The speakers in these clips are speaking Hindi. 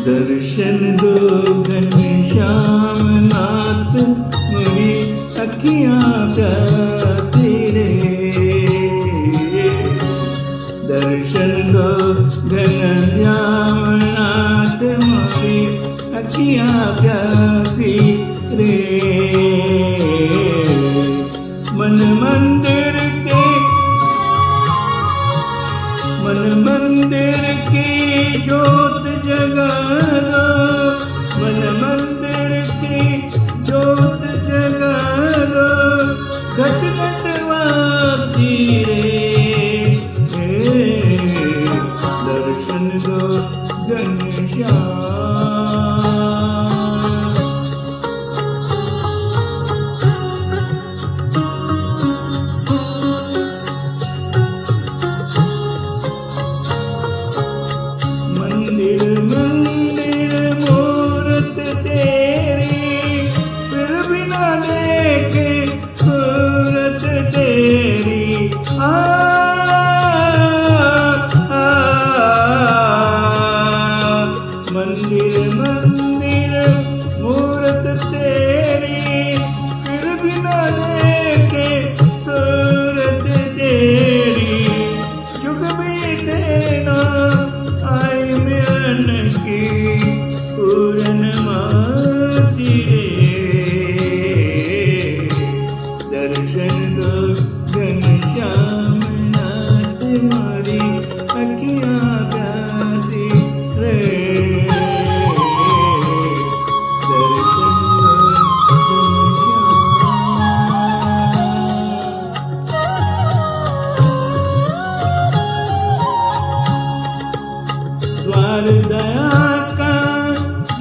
दर्शन दो घनश्याम नाथ मेरी अखियां प्यासी रे। दर्शन दो घनश्याम नाथ मेरी अखियां प्यासी रे। मन मंदिर की ज्योत जगा दो, मन मंदिर की ज्योत जगा दो, घट घट वासी रे। दर्शन दो घनश्याम। मंदिर मूरत तेरी, फिर भी ना देखे सूरत तेरी। मंदिर मूरत तेरी, फिर भी ना देखे सूरत तेरी। जुग भी देना आई मिलन की पूर्णमासी रे। दर्शन दो घनश्याम नाथ मारी अखियां प्यासी रे। दर्शन दो द्वार दया का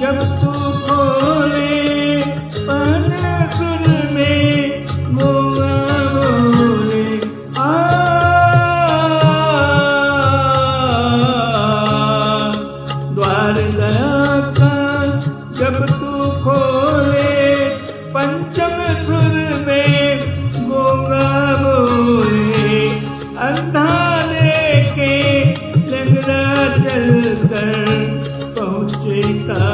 जब तू खोले, पन सुर में गोवा बोले। द्वार दया का जब तू खोले, पंचम सुर में गोगा बोले। अंधा देखे लंगड़ा चल कर पहुँचे का